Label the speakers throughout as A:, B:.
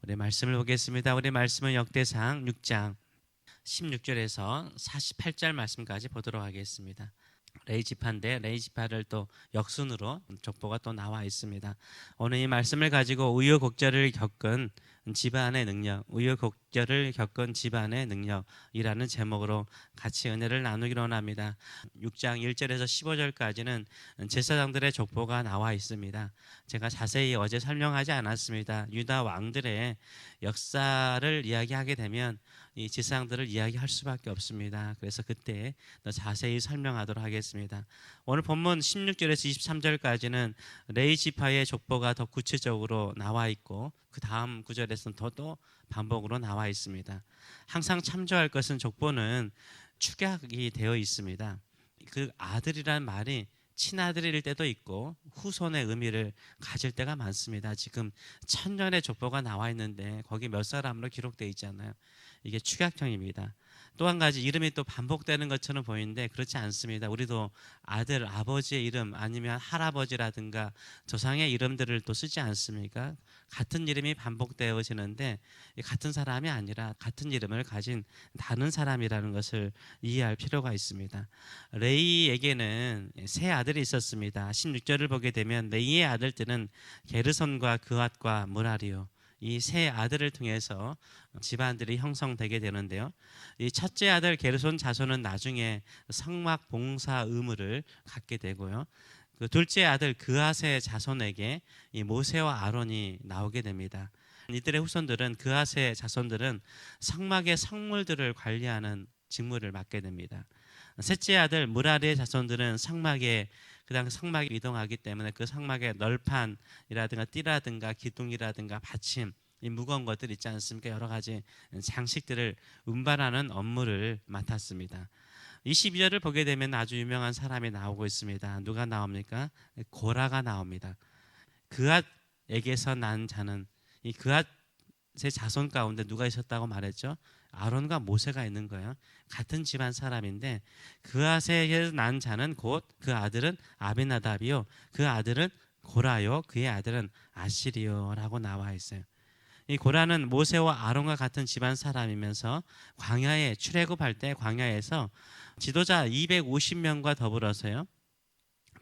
A: 우리 말씀을 보겠습니다. 우리 말씀은 역대상 6장 16절에서 48절 말씀까지 보도록 하겠습니다. 레이지파인데 레이지파를 또 역순으로 족보가 또 나와 있습니다. 오늘 이 말씀을 가지고 우여곡절을 겪은 집안의 능력, 우여곡절을 겪은 집안의 능력이라는 제목으로 같이 은혜를 나누기로 합니다. 6장 1절에서 15절까지는 제사장들의 족보가 나와 있습니다. 제가 자세히 어제 설명하지 않았습니다. 유다 왕들의 역사를 이야기하게 되면 이 제사장들을 이야기할 수밖에 없습니다. 그래서 그때 더 자세히 설명하도록 하겠습니다. 오늘 본문 16절에서 23절까지는 레위 지파의 족보가 더 구체적으로 나와 있고 그 다음 구절에서는 또 반복으로 나와 있습니다. 항상 참조할 것은 족보는 축약이 되어 있습니다. 그 아들이란 말이 친아들일 때도 있고 후손의 의미를 가질 때가 많습니다. 지금 천년의 족보가 나와 있는데 거기 몇 사람으로 기록되어 있잖아요. 이게 축약형입니다. 또 한 가지 이름이 또 반복되는 것처럼 보이는데 그렇지 않습니다. 우리도 아들, 아버지의 이름 아니면 할아버지라든가 조상의 이름들을 또 쓰지 않습니까? 같은 이름이 반복되어지는데 같은 사람이 아니라 같은 이름을 가진 다른 사람이라는 것을 이해할 필요가 있습니다. 레이에게는 세 아들이 있었습니다. 16절을 보게 되면 레이의 아들들은 게르손과 그앗과 무라리요. 이 세 아들을 통해서 집안들이 형성되게 되는데요. 이 첫째 아들 게르손 자손은 나중에 성막 봉사 의무를 갖게 되고요. 그 둘째 아들 그앗의 자손에게 이 모세와 아론이 나오게 됩니다. 이들의 후손들은 그앗의 자손들은 성막의 성물들을 관리하는 직무를 맡게 됩니다. 셋째 아들 무라리의 자손들은 성막에 그다음 성막에 이동하기 때문에 그 성막의 널판이라든가 띠라든가 기둥이라든가 받침 이 무거운 것들 있지 않습니까? 여러 가지 장식들을 운반하는 업무를 맡았습니다. 22절을 보게 되면 아주 유명한 사람이 나오고 있습니다. 누가 나옵니까? 고라가 나옵니다. 그앗에게서 난 자는 이 그앗의 자손 가운데 누가 있었다고 말했죠? 아론과 모세가 있는 거예요. 같은 집안 사람인데 그앗에게서 난 자는 곧 그 아들은 아비나답이요 그 아들은 고라요 그의 아들은 아시리요라고 나와 있어요. 이 고라는 모세와 아론과 같은 집안 사람이면서 광야에 출애굽할 때 광야에서 지도자 250명과 더불어서요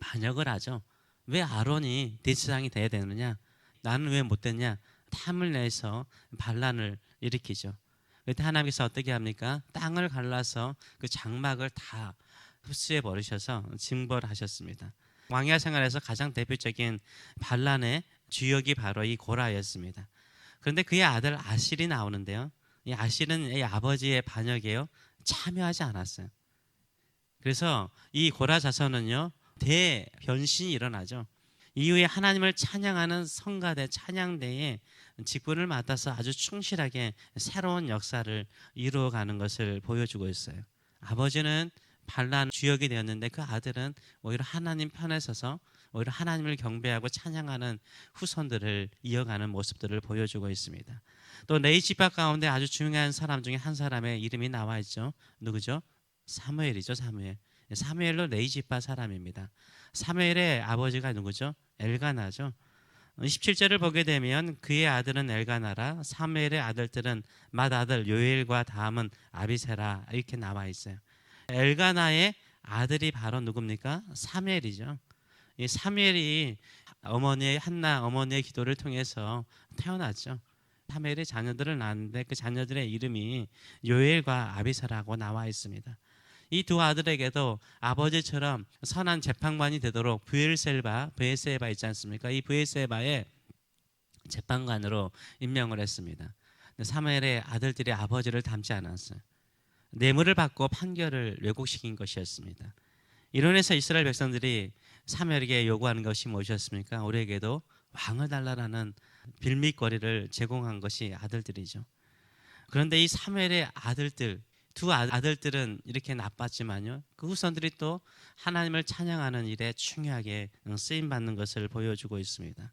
A: 반역을 하죠. 왜 아론이 대제사장이 돼야 되느냐? 나는 왜 못 됐냐? 탐을 내서 반란을 일으키죠. 그때 하나님께서 어떻게 합니까? 땅을 갈라서 그 장막을 다 흡수해 버리셔서 징벌하셨습니다. 광야 생활에서 가장 대표적인 반란의 주역이 바로 이 고라였습니다. 그런데 그의 아들 아실이 나오는데요. 이 아실은 이 아버지의 반역에요 참여하지 않았어요. 그래서 이 고라 자손은요 대변신이 일어나죠. 이후에 하나님을 찬양하는 성가대 찬양대에 직분을 맡아서 아주 충실하게 새로운 역사를 이루어가는 것을 보여주고 있어요. 아버지는 반란 주역이 되었는데 그 아들은 오히려 하나님 편에 서서 오히려 하나님을 경배하고 찬양하는 후손들을 이어가는 모습들을 보여주고 있습니다. 또 레위 지파 가운데 아주 중요한 사람 중에 한 사람의 이름이 나와 있죠. 누구죠? 사무엘이죠. 사무엘로 레위 지파 사람입니다. 사무엘의 아버지가 누구죠? 엘가나죠. 17절을 보게 되면 그의 아들은 엘가나라 사무엘의 아들들은 맏아들 요엘과 다음은 아비세라 이렇게 나와 있어요. 엘가나의 아들이 바로 누굽니까? 사무엘이죠. 이 사무엘이 어머니의 한나 어머니의 기도를 통해서 태어났죠. 사무엘의 자녀들을 낳았는데 그 자녀들의 이름이 요엘과 아비세라고 나와 있습니다. 이 두 아들에게도 아버지처럼 선한 재판관이 되도록 브엘세바 있지 않습니까? 이 브엘세바의 재판관으로 임명을 했습니다. 사무엘의 아들들이 아버지를 닮지 않았어요. 뇌물을 받고 판결을 왜곡시킨 것이었습니다. 이로 인해서 이스라엘 백성들이 사무엘에게 요구하는 것이 무엇이었습니까? 우리에게도 왕을 달라라는 빌미거리를 제공한 것이 아들들이죠. 그런데 이 사무엘의 아들들 두 아들들은 이렇게 나빴지만요 그 후손들이 또 하나님을 찬양하는 일에 중요하게 쓰임받는 것을 보여주고 있습니다.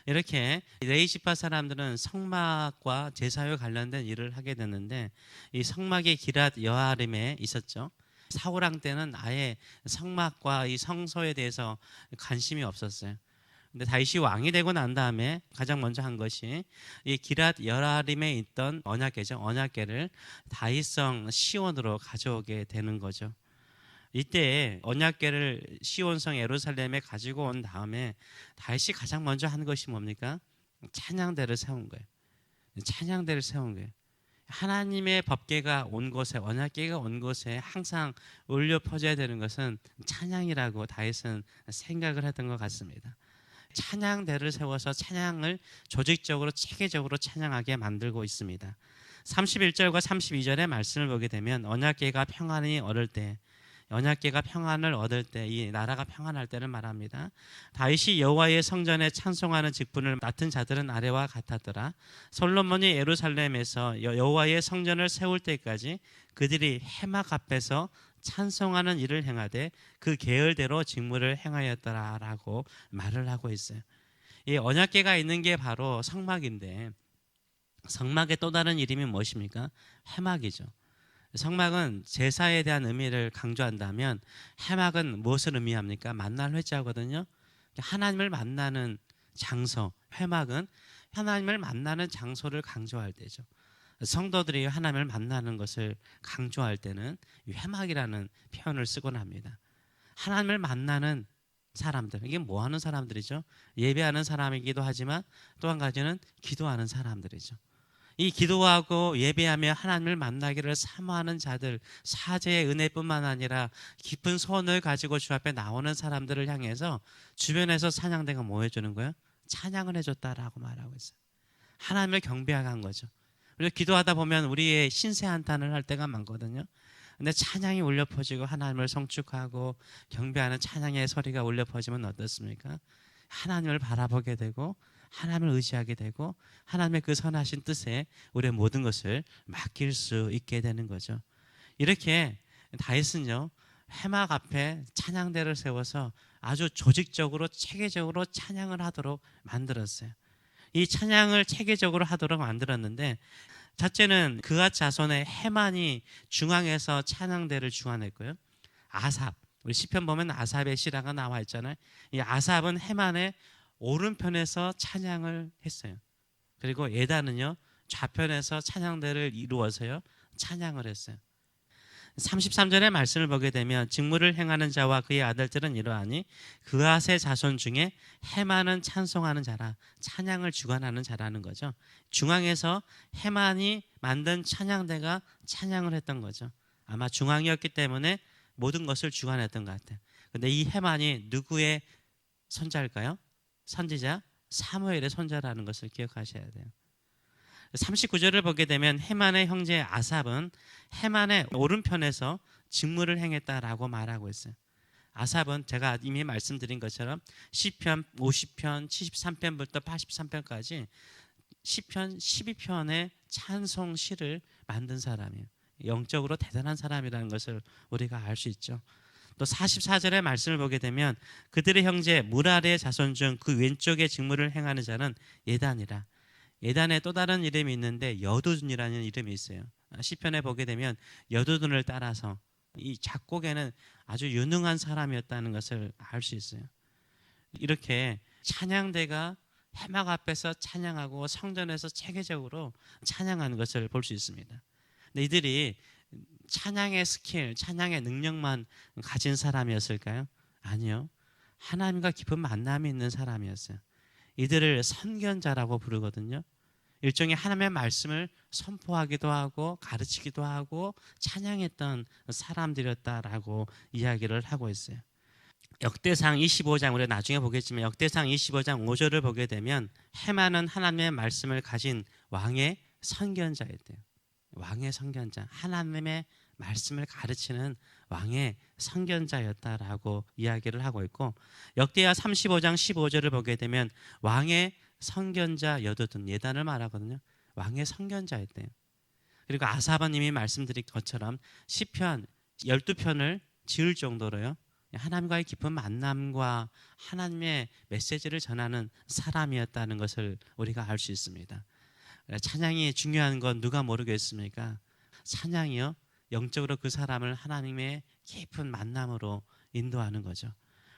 A: 이렇게 레위 지파 사람들은 성막과 제사와 관련된 일을 하게 됐는데 이 성막이 기랏 여아림에 있었죠. 사울 왕 때는 아예 성막과 이 성소에 대해서 관심이 없었어요. 근데 다윗이 왕이 되고 난 다음에 가장 먼저 한 것이 이 기럇 여아림에 있던 언약궤죠. 언약궤를 다윗성 시온으로 가져오게 되는 거죠. 이때 언약궤를 시온성 예루살렘에 가지고 온 다음에 다윗이 가장 먼저 한 것이 뭡니까? 찬양대를 세운 거예요. 찬양대를 세운 거예요. 하나님의 법궤가 온 곳에, 언약궤가 온 곳에 항상 울려 퍼져야 되는 것은 찬양이라고 다윗은 생각을 했던 것 같습니다. 찬양대를 세워서 찬양을 조직적으로 체계적으로 찬양하게 만들고 있습니다. 31절과 32절의 말씀을 보게 되면 언약궤가 평안히 얻을 때, 언약궤가 평안을 얻을 때, 이 나라가 평안할 때를 말합니다. 다윗이 여호와의 성전에 찬송하는 직분을 맡은 자들은 아래와 같았더라. 솔로몬이 예루살렘에서 여호와의 성전을 세울 때까지 그들이 해막 앞에서 찬송하는 일을 행하되 그 계열대로 직무를 행하였더라라고 말을 하고 있어요. 이 언약궤가 있는 게 바로 성막인데, 성막의 또 다른 이름이 무엇입니까? 해막이죠. 성막은 제사에 대한 의미를 강조한다면 해막은 무엇을 의미합니까? 만날 회자거든요. 하나님을 만나는 장소, 회막은 하나님을 만나는 장소를 강조할 때죠. 성도들이 하나님을 만나는 것을 강조할 때는 회막이라는 표현을 쓰곤 합니다. 하나님을 만나는 사람들, 이게 뭐 하는 사람들이죠? 예배하는 사람이기도 하지만 또 한 가지는 기도하는 사람들이죠. 이 기도하고 예배하며 하나님을 만나기를 사모하는 자들, 사제의 은혜뿐만 아니라 깊은 소원을 가지고 주 앞에 나오는 사람들을 향해서 주변에서 찬양대가 뭐 해주는 거예요? 찬양을 해줬다라고 말하고 있어요. 하나님을 경배하게 한 거죠. 우리가 기도하다 보면 우리의 신세 한탄을 할 때가 많거든요. 근데 찬양이 울려 퍼지고 하나님을 성축하고 경배하는 찬양의 소리가 울려 퍼지면 어떻습니까? 하나님을 바라보게 되고 하나님을 의지하게 되고 하나님의 그 선하신 뜻에 우리의 모든 것을 맡길 수 있게 되는 거죠. 이렇게 다윗은요, 해막 앞에 찬양대를 세워서 아주 조직적으로 체계적으로 찬양을 하도록 만들었어요. 이 찬양을 체계적으로 하도록 만들었는데, 첫째는 그앗 자손의 해만이 중앙에서 찬양대를 주관했고요. 아삽, 우리 시편 보면 아삽의 시라가 나와 있잖아요. 이 아삽은 해만의 오른편에서 찬양을 했어요. 그리고 예단은요, 좌편에서 찬양대를 이루어서요 찬양을 했어요. 33절의 말씀을 보게 되면 직무를 행하는 자와 그의 아들들은 이러하니 그앗의 자손 중에 해만은 찬송하는 자라, 찬양을 주관하는 자라는 거죠. 중앙에서 해만이 만든 찬양대가 찬양을 했던 거죠. 아마 중앙이었기 때문에 모든 것을 주관했던 것 같아요. 근데 이 해만이 누구의 손자일까요? 선지자 사무엘의 손자라는 것을 기억하셔야 돼요. 39절을 보게 되면 해만의 형제 아삽은 해만의 오른편에서 직무를 행했다라고 말하고 있어요. 아삽은 제가 이미 말씀드린 것처럼 시편 50편 73편부터 83편까지 시편 12편의 찬송 시를 만든 사람이에요. 영적으로 대단한 사람이라는 것을 우리가 알 수 있죠. 또 44절의 말씀을 보게 되면 그들의 형제 무랄의 자손 중 그 왼쪽에 직무를 행하는 자는 예단이라. 예단에 또 다른 이름이 있는데 여두둔이라는 이름이 있어요. 시편에 보게 되면 여두둔을 따라서 이 작곡에는 아주 유능한 사람이었다는 것을 알 수 있어요. 이렇게 찬양대가 해막 앞에서 찬양하고 성전에서 체계적으로 찬양하는 것을 볼 수 있습니다. 근데 이들이 찬양의 스킬, 찬양의 능력만 가진 사람이었을까요? 아니요. 하나님과 깊은 만남이 있는 사람이었어요. 이들을 선견자라고 부르거든요. 일종의 하나님의 말씀을 선포하기도 하고 가르치기도 하고 찬양했던 사람들이었다라고 이야기를 하고 있어요. 역대상 25장, 우리가 나중에 보겠지만 역대상 25장 5절을 보게 되면 해만은 하나님의 말씀을 가진 왕의 선견자였대요. 왕의 선견자, 하나님의 말씀을 가르치는 왕의 선견자였다라고 이야기를 하고 있고, 역대하 35장 15절을 보게 되면 왕의 선견자 여두둔, 예단을 말하거든요. 왕의 선견자였대요. 그리고 아사바님이 말씀드린 것처럼 시편 12편을 지을 정도로요, 하나님과의 깊은 만남과 하나님의 메시지를 전하는 사람이었다는 것을 우리가 알 수 있습니다. 찬양이 중요한 건 누가 모르겠습니까? 찬양이요, 영적으로 그 사람을 하나님의 깊은 만남으로 인도하는 거죠.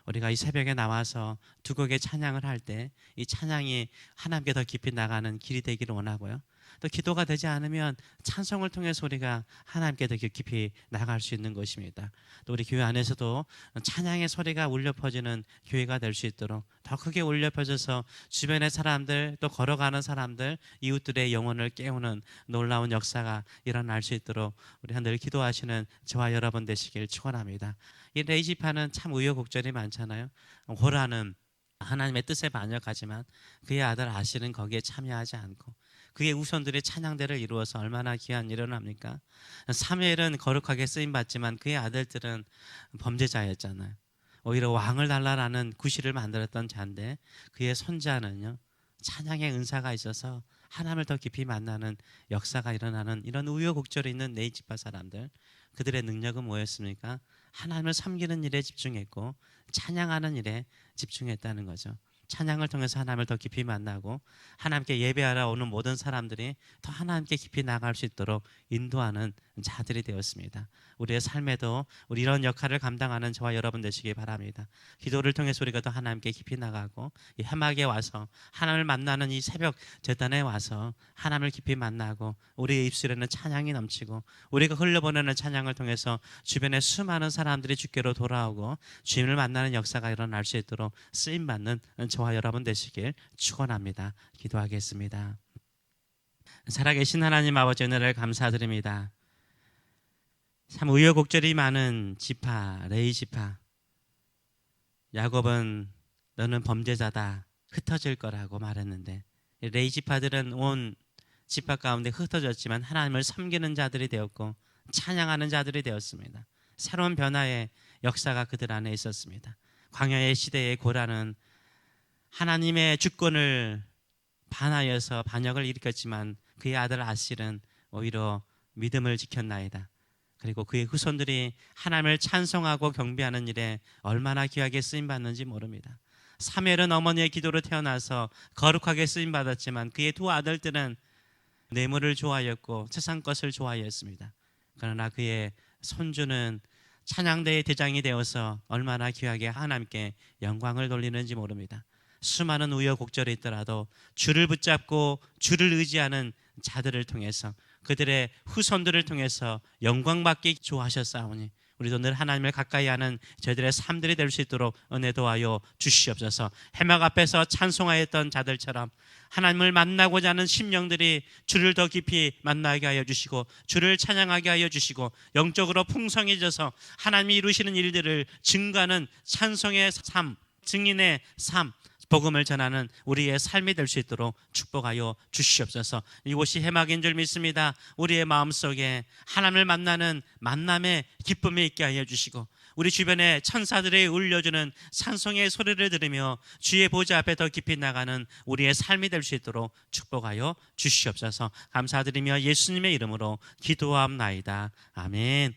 A: 우리가 이 새벽에 나와서 두 곡의 찬양을 할 때 이 찬양이 하나님께 더 깊이 나가는 길이 되기를 원하고요. 또 기도가 되지 않으면 찬송을 통해서 우리가 하나님께 더 깊이 나갈 수 있는 것입니다. 또 우리 교회 안에서도 찬양의 소리가 울려 퍼지는 교회가 될 수 있도록 더 크게 울려 퍼져서 주변의 사람들, 또 걸어가는 사람들, 이웃들의 영혼을 깨우는 놀라운 역사가 일어날 수 있도록 우리가 늘 기도하시는 저와 여러분 되시길 축원합니다. 이 레이지파는 참 우여곡절이 많잖아요. 호라는 하나님의 뜻에 반역하지만 그의 아들 아실은 거기에 참여하지 않고 그의 후손들이 찬양대를 이루어서 얼마나 귀한 일을 합니까? 사무엘은 거룩하게 쓰임받지만 그의 아들들은 범죄자였잖아요. 오히려 왕을 달라라는 구실을 만들었던 자인데 그의 손자는요, 찬양의 은사가 있어서 하나님을 더 깊이 만나는 역사가 일어나는 이런 우여곡절이 있는 레이지파 사람들, 그들의 능력은 뭐였습니까? 하나님을 섬기는 일에 집중했고 찬양하는 일에 집중했다는 거죠. 찬양을 통해서 하나님을 더 깊이 만나고 하나님께 예배하러 오는 모든 사람들이 더 하나님께 깊이 나갈 수 있도록 인도하는 자들이 되었습니다. 우리의 삶에도 우리 이런 역할을 감당하는 저와 여러분 되시기 바랍니다. 기도를 통해서 우리가 더 하나님께 깊이 나가고 이 해막에 와서 하나님을 만나는 이 새벽 제단에 와서 하나님을 깊이 만나고 우리의 입술에는 찬양이 넘치고 우리가 흘려보내는 찬양을 통해서 주변에 수많은 사람들이 주께로 돌아오고 주님을 만나는 역사가 일어날 수 있도록 쓰임받는 저와 여러분 되시길 축원합니다. 기도하겠습니다. 살아계신 하나님 아버지, 은혜를 감사드립니다. 참 우여곡절이 많은 지파, 레이지파. 야곱은 너는 범죄자다, 흩어질 거라고 말했는데 레이지파들은 온 지파 가운데 흩어졌지만 하나님을 섬기는 자들이 되었고 찬양하는 자들이 되었습니다. 새로운 변화의 역사가 그들 안에 있었습니다. 광야의 시대의 고라는 하나님의 주권을 반하여서 반역을 일으켰지만 그의 아들 아실은 오히려 믿음을 지켰나이다. 그리고 그의 후손들이 하나님을 찬송하고 경배하는 일에 얼마나 귀하게 쓰임받는지 모릅니다. 사무엘은 어머니의 기도로 태어나서 거룩하게 쓰임받았지만 그의 두 아들들은 뇌물을 좋아했고 세상 것을 좋아했습니다. 그러나 그의 손주는 찬양대의 대장이 되어서 얼마나 귀하게 하나님께 영광을 돌리는지 모릅니다. 수많은 우여곡절이 있더라도 주를 붙잡고 주를 의지하는 자들을 통해서 그들의 후손들을 통해서 영광받기 좋아하셨사오니 우리도 늘 하나님을 가까이 하는 저희들의 삶들이 될 수 있도록 은혜 도와여 주시옵소서. 해막 앞에서 찬송하였던 자들처럼 하나님을 만나고자 하는 심령들이 주를 더 깊이 만나게 하여 주시고 주를 찬양하게 하여 주시고 영적으로 풍성해져서 하나님이 이루시는 일들을 증거하는 찬송의 삶, 증인의 삶, 복음을 전하는 우리의 삶이 될 수 있도록 축복하여 주시옵소서. 이곳이 해막인 줄 믿습니다. 우리의 마음속에 하나님을 만나는 만남의 기쁨이 있게 하여 주시고 우리 주변에 천사들이 울려주는 찬송의 소리를 들으며 주의 보좌 앞에 더 깊이 나가는 우리의 삶이 될 수 있도록 축복하여 주시옵소서. 감사드리며 예수님의 이름으로 기도함나이다. 아멘.